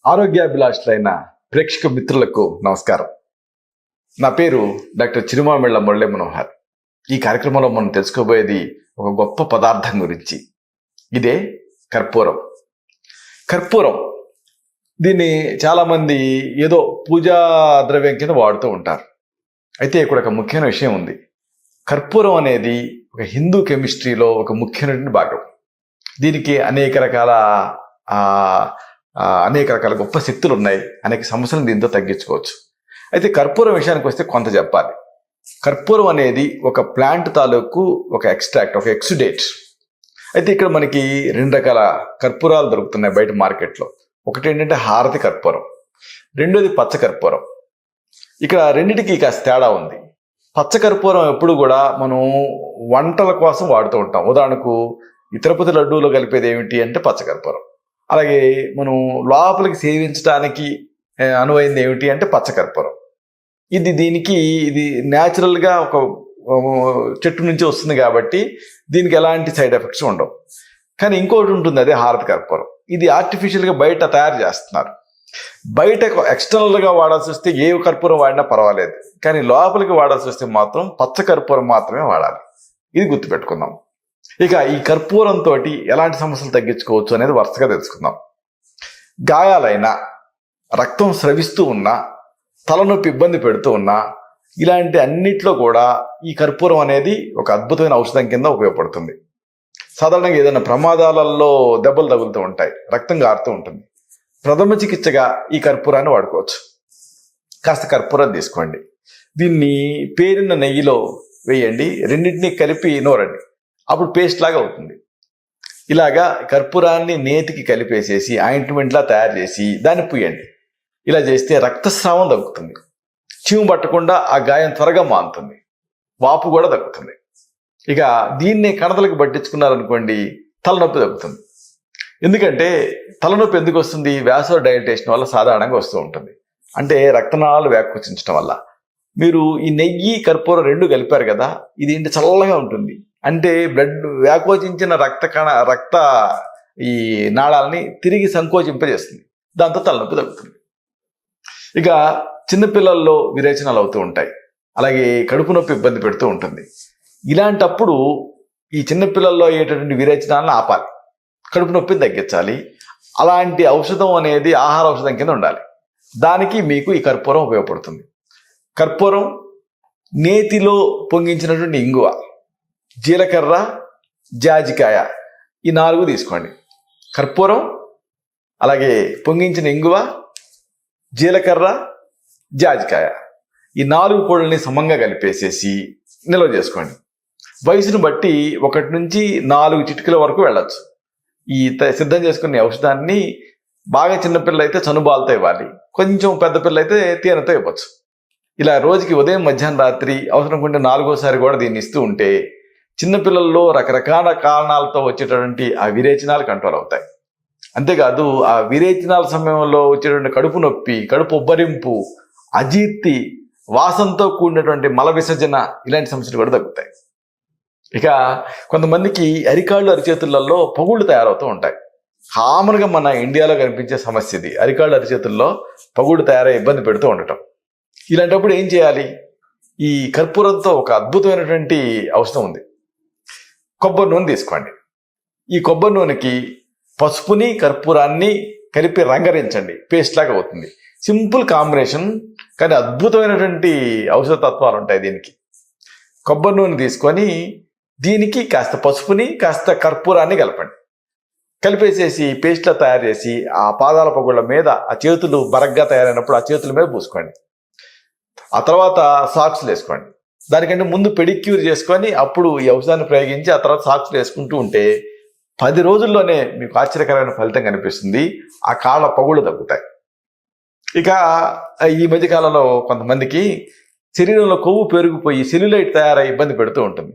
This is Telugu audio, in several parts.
ఆరోగ్యాభిలాషులైన ప్రేక్షక మిత్రులకు నమస్కారం. నా పేరు డాక్టర్ చిరుమామిళ్ళ మురళీ మనోహర్. ఈ కార్యక్రమంలో మనం తెలుసుకోబోయేది ఒక గొప్ప పదార్థం గురించి. ఇదే కర్పూరం. కర్పూరం దీన్ని చాలామంది ఏదో పూజా ద్రవ్యం కింద వాడుతూ ఉంటారు. అయితే ఇక్కడ ఒక ముఖ్యమైన విషయం ఉంది. కర్పూరం అనేది ఒక హిందూ కెమిస్ట్రీలో ఒక ముఖ్యమైన భాగం. దీనికి అనేక రకాల గొప్ప శక్తులు ఉన్నాయి. అనేక సమస్యలను దీంతో తగ్గించుకోవచ్చు. అయితే కర్పూరం విషయానికి వస్తే కొంత చెప్పాలి. కర్పూరం అనేది ఒక ప్లాంట్ తాలూకు ఒక ఎక్స్ట్రాక్ట్, ఒక ఎక్సుడేట్. అయితే ఇక్కడ మనకి రెండు రకాల కర్పూరాలు దొరుకుతున్నాయి బయట మార్కెట్లో. ఒకటి ఏంటంటే హారతి కర్పూరం, రెండోది పచ్చ కర్పూరం. ఇక్కడ రెండిటికి కాస్త తేడా ఉంది. పచ్చ కర్పూరం ఎప్పుడు కూడా మనం వంటల కోసం వాడుతూ ఉంటాం. ఉదాహరణకు ఈ తిరుపతి లడ్డూలో కలిపేది ఏమిటి అంటే పచ్చ కర్పూరం. అలాగే మనం లోపలికి సేవించడానికి అనువైంది ఏమిటి అంటే పచ్చ కర్పూరం. ఇది న్యాచురల్గా ఒక చెట్టు నుంచి వస్తుంది కాబట్టి దీనికి ఎలాంటి సైడ్ ఎఫెక్ట్స్ ఉండవు. కానీ ఇంకోటి ఉంటుంది, అదే హారతి కర్పూరం. ఇది ఆర్టిఫిషియల్గా బయట తయారు చేస్తున్నారు. బయట ఎక్స్టర్నల్గా వాడాల్సి వస్తే ఏ కర్పూరం వాడినా పర్వాలేదు, కానీ లోపలికి వాడాల్సి వస్తే మాత్రం పచ్చ కర్పూరం మాత్రమే వాడాలి. ఇది గుర్తుపెట్టుకుందాం. ఇక ఈ కర్పూరంతో ఎలాంటి సమస్యలు తగ్గించుకోవచ్చు అనేది వరుసగా తెలుసుకుందాం. గాయాలైనా, రక్తం స్రవిస్తూ ఉన్నా, తలనొప్పి ఇబ్బంది పెడుతూ ఉన్నా, ఇలాంటి అన్నిట్లో కూడా ఈ కర్పూరం అనేది ఒక అద్భుతమైన ఔషధం కింద ఉపయోగపడుతుంది. సాధారణంగా ఏదైనా ప్రమాదాలలో దెబ్బలు తగులుతూ ఉంటాయి, రక్తం గారుతూ ఉంటుంది. ప్రథమ చికిత్సగా ఈ కర్పూరాన్ని వాడుకోవచ్చు. కాస్త కర్పూరం తీసుకోండి, దీన్ని పేరిన నెయ్యిలో వేయండి, రెండింటినీ కలిపి నూరండి. అప్పుడు పేస్ట్ లాగా అవుతుంది. ఇలాగా కర్పూరాన్ని నేతికి కలిపేసేసి ఆయింట్మెంట్లా తయారు చేసి దాన్ని పూయండి. ఇలా చేస్తే రక్తస్రావం తగ్గుతుంది, చీము పట్టకుండా ఆ గాయం త్వరగా మానుతుంది, వాపు కూడా తగ్గుతుంది. ఇక దీన్ని కణతలకు పట్టించుకున్నారనుకోండి, తలనొప్పి తగ్గుతుంది. ఎందుకంటే తలనొప్పి ఎందుకు వస్తుంది? వ్యాసో డైలటేషన్ వల్ల సాధారణంగా వస్తూ ఉంటుంది. అంటే రక్తనాళాలు వ్యాకోచించడం వల్ల. మీరు ఈ నెయ్యి కర్పూరం రెండు కలిపారు కదా, ఇది ఏంటి చల్లగా ఉంటుంది. అంటే బ్లడ్ వ్యాకోచించిన రక్త ఈ నాళాలని తిరిగి సంకోచింపజేస్తుంది. దాంతో తలనొప్పి తగ్గుతుంది. ఇక చిన్నపిల్లల్లో విరేచనాలు అవుతూ ఉంటాయి, అలాగే కడుపు నొప్పి ఇబ్బంది పెడుతూ ఉంటుంది. ఇలాంటప్పుడు ఈ చిన్నపిల్లల్లో అయ్యేటటువంటి విరేచనాలను ఆపాలి, కడుపు నొప్పిని తగ్గించాలి. అలాంటి ఔషధం అనేది ఆహార ఔషధం కింద ఉండాలి. దానికి మీకు ఈ కర్పూరం ఉపయోగపడుతుంది. కర్పూరం, నేతిలో పొంగించినటువంటి ఇంగువ, జీలకర్ర, జాజికాయ, ఈ 4 తీసుకోండి. కర్పూరం, అలాగే పొంగించిన ఇంగువ, జీలకర్ర, జాజికాయ, ఈ 4 పొడుల్ని సమంగా కలిపేసేసి నిల్వ చేసుకోండి. వయసును బట్టి 1 నుంచి 4 చిటికల వరకు వెళ్ళచ్చు. ఈ సిద్ధం చేసుకునే ఔషధాన్ని బాగా చిన్నపిల్లలు అయితే చనుబాలతో ఇవ్వాలి, కొంచెం పెద్ద పిల్లలు అయితే తేనెతో ఇవ్వచ్చు. ఇలా రోజుకి ఉదయం, మధ్యాహ్నం, రాత్రి అవసరం కొంటే 4వసారి కూడా దీన్ని ఇస్తూ ఉంటే చిన్నపిల్లల్లో రకరకాల కారణాలతో వచ్చేటటువంటి ఆ విరేచనాలు కంట్రోల్ అవుతాయి. అంతేకాదు ఆ విరేచనాల సమయంలో వచ్చేటువంటి కడుపు నొప్పి, కడుపు ఉబ్బరింపు, అజీర్తి, వాసనతో కూడినటువంటి మల విసర్జన, ఇలాంటి సమస్యలు కూడా తగ్గుతాయి. ఇక కొంతమందికి అరికాళ్ళు, అరిచేతులలో పగుళ్ళు తయారవుతూ ఉంటాయి. కామన్గా మన ఇండియాలో కనిపించే సమస్య ఇది. అరికాళ్ళు, అరిచేతుల్లో పగుళ్ళు తయారై ఇబ్బంది పెడుతూ ఉండటం. ఇలాంటప్పుడు ఏం చేయాలి? ఈ కర్పూరంతో ఒక అద్భుతమైనటువంటి ఔషధం ఉంది. కొబ్బరి నూనె తీసుకోండి. ఈ కొబ్బరి నూనెకి పసుపుని, కర్పూరాన్ని కలిపి రంగరించండి, పేస్ట్ లాగా అవుతుంది. సింపుల్ కాంబినేషన్, కానీ అద్భుతమైనటువంటి ఔషధ తత్వాలు ఉంటాయి దీనికి. కొబ్బరి నూనె తీసుకొని దీనికి కాస్త పసుపుని, కాస్త కర్పూరాన్ని కలపండి. కలిపేసేసి పేస్ట్లా తయారు చేసి ఆ పాదాల పగుళ్ళ మీద, ఆ చేతులు బరగ్గా తయారైనప్పుడు ఆ చేతుల మీద పూసుకోండి. ఆ తర్వాత సాక్స్లు వేసుకోండి. దానికంటే ముందు పెడిక్యూర్ చేసుకొని అప్పుడు ఈ ఔషధాన్ని ప్రయోగించి ఆ తర్వాత సాక్స్లు వేసుకుంటూ ఉంటే 10 రోజుల్లోనే మీకు ఆశ్చర్యకరమైన ఫలితం కనిపిస్తుంది. ఆ కాళ్ళ పగుళ్ళు తగ్గుతాయి. ఇక ఈ మధ్యకాలంలో కొంతమందికి శరీరంలో కొవ్వు పెరిగిపోయి సెల్యులైట్ తయారై ఇబ్బంది పెడుతూ ఉంటుంది.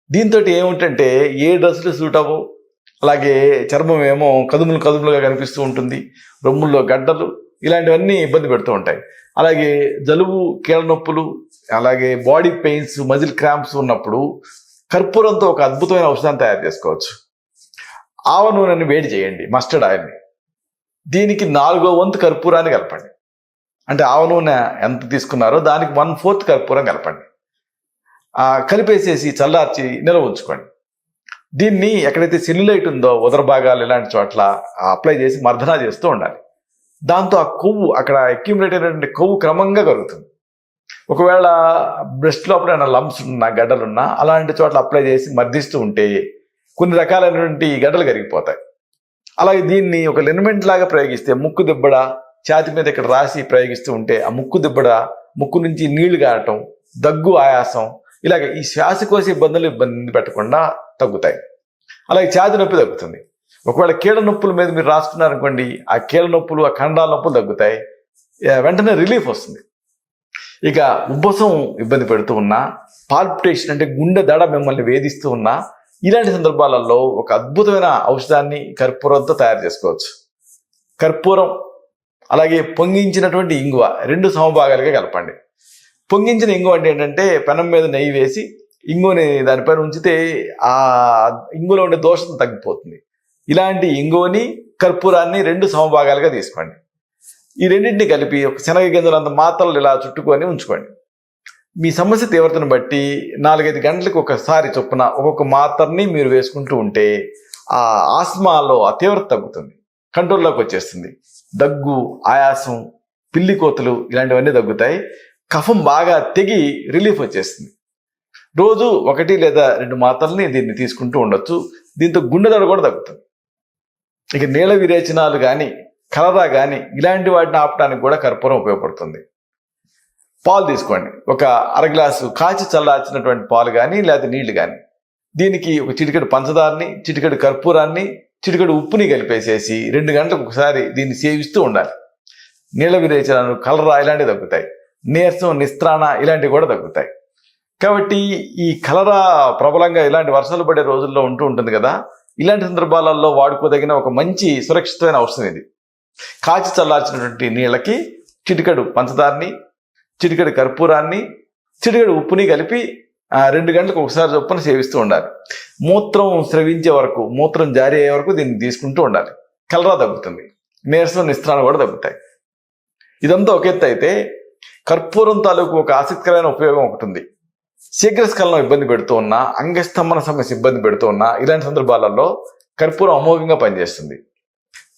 దీంతో ఏమిటంటే ఏ డ్రెస్సులు సూట్ అవ్వవు, అలాగే చర్మం ఏమో కదుములుగా కనిపిస్తూ ఉంటుంది, రొమ్ముల్లో గడ్డలు, ఇలాంటివన్నీ ఇబ్బంది పెడుతూ ఉంటాయి. అలాగే జలుబు, కీళ్ళ నొప్పులు, అలాగే బాడీ పెయిన్స్, మజిల్ క్రాంప్స్ ఉన్నప్పుడు కర్పూరంతో ఒక అద్భుతమైన ఔషధాన్ని తయారు చేసుకోవచ్చు. ఆవ నూనెని వేడి చేయండి, మస్టర్డ్ ఆయిల్ని. దీనికి 4వ వంతు కర్పూరాన్ని కలపండి. అంటే ఆవ నూనె ఎంత తీసుకున్నారో దానికి 1/4 కర్పూరం కలపండి. కలిపేసేసి చల్లార్చి నిల్వ ఉంచుకోండి. దీన్ని ఎక్కడైతే సెల్యులైట్ ఉందో ఉదర భాగాలు ఇలాంటి చోట్ల అప్లై చేసి మర్దనా చేస్తూ ఉండాలి. దాంతో ఆ కొవ్వు అక్కడ అక్యుములేట్ అయినటువంటి కొవ్వు క్రమంగా కరుగుతుంది. ఒకవేళ బ్రెస్ట్ లోపల ఏమైనా లంప్స్ ఉన్నా గడ్డలున్నా అలాంటి చోట్ల అప్లై చేసి మర్దిస్తూ ఉంటే కొన్ని రకాలైనటువంటి గడ్డలు కరిగిపోతాయి. అలాగే దీన్ని ఒక లినమెంట్ లాగా ప్రయోగిస్తే ముక్కు దిబ్బడ ఛాతి మీద ఇక్కడ రాసి ప్రయోగిస్తూ ఉంటే ఆ ముక్కు దిబ్బడ, ముక్కు నుంచి నీళ్లు గారటం, దగ్గు, ఆయాసం ఇలాగ ఈ శ్వాసకోశ ఇబ్బంది పెట్టకుండా తగ్గుతాయి. అలాగే ఛాతి నొప్పి తగ్గుతుంది. ఒకవేళ కీళ్ళ నొప్పుల మీద మీరు రాసుకున్నారనుకోండి, ఆ కీళ్ళ నొప్పులు, ఆ ఖండాల నొప్పులు తగ్గుతాయి, వెంటనే రిలీఫ్ వస్తుంది. ఇక ఉబ్బసం ఇబ్బంది పెడుతూ ఉన్నా, పాల్పిటేషన్ అంటే గుండె దడ మిమ్మల్ని వేధిస్తూ ఉన్నా, ఇలాంటి సందర్భాలలో ఒక అద్భుతమైన ఔషధాన్ని కర్పూరంతో తయారు చేసుకోవచ్చు. కర్పూరం అలాగే పొంగించినటువంటి ఇంగువ 2 సమభాగాలుగా కలపండి. పొంగించిన ఇంగువ అంటే ఏంటంటే పెనం మీద నెయ్యి వేసి ఇంగువని దానిపైన ఉంచితే ఆ ఇంగులో ఉండే దోషం తగ్గిపోతుంది. ఇలాంటి ఇంగువని కర్పూరాన్ని 2 సమభాగాలుగా తీసుకోండి. ఈ రెండింటిని కలిపి ఒక శనగ గింజలంత మాత్రలు ఇలా చుట్టుకొని ఉంచుకోండి. మీ సమస్య తీవ్రతను బట్టి 4-5 గంటలకు ఒకసారి చొప్పున ఒక్కొక్క మాత్రని మీరు వేసుకుంటూ ఉంటే ఆ ఆస్మాలో ఆ తీవ్రత తగ్గుతుంది, కంట్రోల్లోకి వచ్చేస్తుంది. దగ్గు, ఆయాసం, పిల్లి కోతలు ఇలాంటివన్నీ తగ్గుతాయి. కఫం బాగా తెగి రిలీఫ్ వచ్చేస్తుంది. రోజు 1 లేదా 2 మాత్రల్ని దీన్ని తీసుకుంటూ ఉండొచ్చు. దీంతో గుండె దడ కూడా తగ్గుతుంది. ఇక నీళ్ళ విరేచనాలు కానీ, కలరా కానీ ఇలాంటి వాటిని ఆపడానికి కూడా కర్పూరం ఉపయోగపడుతుంది. పాలు తీసుకోండి. ఒక 1/2 గ్లాసు కాచి చల్లార్చినటువంటి పాలు కానీ లేదా నీళ్లు కానీ, దీనికి ఒక చిటికెడు పంచదారని, చిటికెడు కర్పూరాన్ని, చిటికెడు ఉప్పుని కలిపేసేసి 2 గంటలకు ఒకసారి దీన్ని సేవిస్తూ ఉండాలి. నీళ్ళ విరేచనాలు, కలరా ఇలాంటివి తగ్గుతాయి. నీరసం, నిస్త్రాణ ఇలాంటివి కూడా తగ్గుతాయి. కాబట్టి ఈ కలరా ప్రబలంగా ఇలాంటి వర్షాలు పడే రోజుల్లో ఉంటుంది కదా, ఇలాంటి సందర్భాలలో వాడుకోదగిన ఒక మంచి సురక్షితమైన ఔషధం ఇది. కాచి చల్లార్చినటువంటి నీళ్ళకి చిటికెడు పంచదారని, చిటికెడు కర్పూరాన్ని, చిటికెడు ఉప్పుని కలిపి 2 గంటలకు ఒకసారి చొప్పున సేవిస్తూ ఉండాలి. మూత్రం స్రవించే వరకు, మూత్రం జారీ అయ్యే వరకు దీన్ని తీసుకుంటూ ఉండాలి. కలరా తగ్గుతుంది, నీరసం, నిస్త్రాణ కూడా తగ్గుతాయి. ఇదంతా ఒక ఎత్తు అయితే కర్పూరం తాలూకు ఒక ఆసక్తికరమైన ఉపయోగం ఒకటి ఉంది. శీఘ్రస్ఖలనం ఇబ్బంది పెడుతూ ఉన్నా, అంగస్తంభన సమస్య ఇబ్బంది పెడుతూ ఉన్నా ఇలాంటి సందర్భాలలో కర్పూరం అమోఘంగా పనిచేస్తుంది.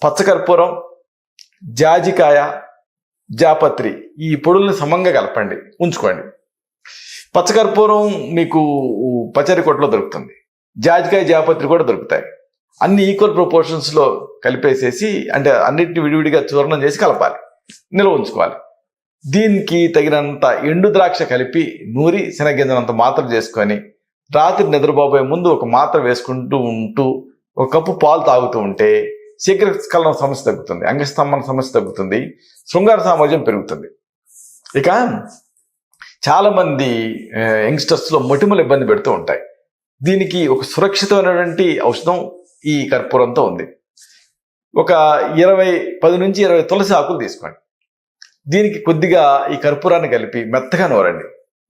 పచ్చకర్పూరం, జాజికాయ, జాపత్రి ఈ పొడుల్ని సమంగా కలపండి, ఉంచుకోండి. పచ్చకర్పూరం మీకు పచ్చడి కొట్లో దొరుకుతుంది. జాజికాయ, జాపత్రి కూడా దొరుకుతాయి. అన్ని ఈక్వల్ ప్రపోర్షన్స్లో కలిపేసేసి, అంటే అన్నిటిని విడివిడిగా చూర్ణం చేసి కలపాలి, నిల్వ ఉంచుకోవాలి. దీనికి తగినంత ఎండు ద్రాక్ష కలిపి నూరి శనగింజనంత మాత్ర చేసుకొని రాత్రి నిద్రపోబోయే ముందు ఒక మాత్ర వేసుకుంటూ ఉంటూ 1 కప్పు పాలు తాగుతూ ఉంటే శీఘ్రస్ఖలనం సమస్య తగ్గుతుంది, అంగస్తంభన సమస్య తగ్గుతుంది, శృంగార సామర్థ్యం పెరుగుతుంది. ఇక చాలామంది యంగ్స్టర్స్లో మొటిమలు ఇబ్బంది పెడుతూ ఉంటాయి. దీనికి ఒక సురక్షితమైనటువంటి ఔషధం ఈ కర్పూరంతో ఉంది. ఒక 10 నుంచి 20 తులసి ఆకులు తీసుకోండి. దీనికి కొద్దిగా ఈ కర్పూరాన్ని కలిపి మెత్తగా నూరండి,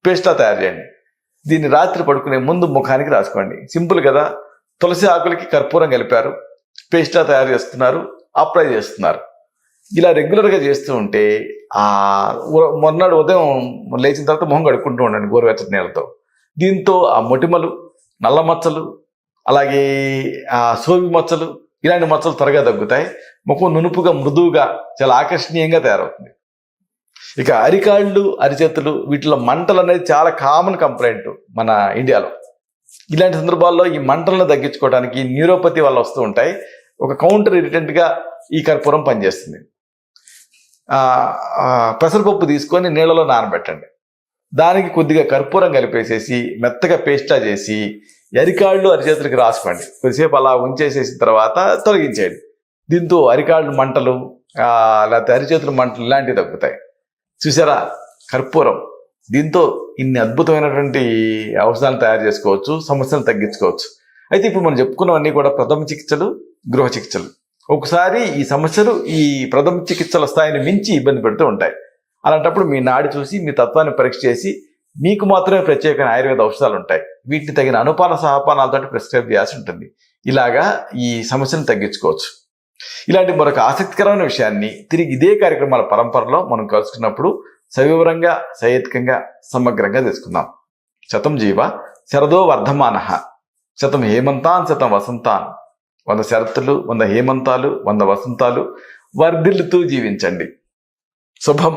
పేస్ట్లా తయారు చేయండి. దీన్ని రాత్రి పడుకునే ముందు ముఖానికి రాసుకోండి. సింపుల్ కదా. తులసి ఆకులకి కర్పూరం కలిపారు, పేస్ట్లా తయారు చేస్తున్నారు, అప్లై చేస్తున్నారు. ఇలా రెగ్యులర్గా చేస్తూ ఉంటే మొన్నటి ఉదయం లేచిన తర్వాత మొహం కడుక్కుంటూ ఉండండి గోరువెచ్చటి నీళ్ళతో. దీంతో ఆ మొటిమలు, నల్ల మచ్చలు, అలాగే ఆ సోవి మచ్చలు ఇలాంటి మచ్చలు త్వరగా తగ్గుతాయి. ముఖం నునుపుగా, మృదువుగా, చాలా ఆకర్షణీయంగా తయారవుతుంది. ఇక అరికాళ్ళు, అరిచేతులు వీటిలో మంటలు అనేది చాలా కామన్ కంప్లైంట్ మన ఇండియాలో. ఇలాంటి సందర్భాల్లో ఈ మంటలను తగ్గించుకోవడానికి న్యూరోపతి వల్ల వస్తూ ఉంటాయి. ఒక కౌంటర్ ఇరిటెంట్గా ఈ కర్పూరం పనిచేస్తుంది. పెసరపప్పు తీసుకొని నీళ్ళలో నానబెట్టండి. దానికి కొద్దిగా కర్పూరం కలిపేసేసి మెత్తగా పేస్టా చేసి అరికాళ్ళు, అరిచేతులకి రాసుకోండి. కొద్దిసేపు అలా ఉంచేసేసిన తర్వాత తొలగించేయండి. దీంతో అరికాళ్ళు మంటలు, లేకపోతే అరిచేతుల మంటలు ఇలాంటివి తగ్గుతాయి. చూసారా కర్పూరం, దీంతో ఇన్ని అద్భుతమైనటువంటి ఔషధాలను తయారు చేసుకోవచ్చు, సమస్యలను తగ్గించుకోవచ్చు. అయితే ఇప్పుడు మనం చెప్పుకున్నవన్నీ కూడా ప్రథమ చికిత్సలు, గృహ చికిత్సలు. ఒకసారి ఈ సమస్యలు ఈ ప్రథమ చికిత్సల స్థాయిని మించి ఇబ్బంది పెడుతూ ఉంటాయి. అలాంటప్పుడు మీ నాడి చూసి, మీ తత్వాన్ని పరీక్ష చేసి మీకు మాత్రమే ప్రత్యేకమైన ఆయుర్వేద ఔషధాలు ఉంటాయి. వీటిని తగిన అనుపాన సహపానాలతో ప్రిస్క్రైబ్ చేయాల్సి ఉంటుంది. ఇలాగా ఈ సమస్యను తగ్గించుకోవచ్చు. ఇలాంటి మరొక ఆసక్తికరమైన విషయాన్ని తిరిగి ఇదే కార్యక్రమాల పరంపరలో మనం కలుసుకున్నప్పుడు సవివరంగా, సహేతుకంగా, సమగ్రంగా తెలుసుకుందాం. శతం జీవ శరదో వర్ధమానః, శతం హేమంతాన్ శతం వసంతాన్. 100 శరత్తులు, 100 హేమంతాలు, 100 వసంతాలు వర్ధిల్లుతూ జీవించండి. శుభం.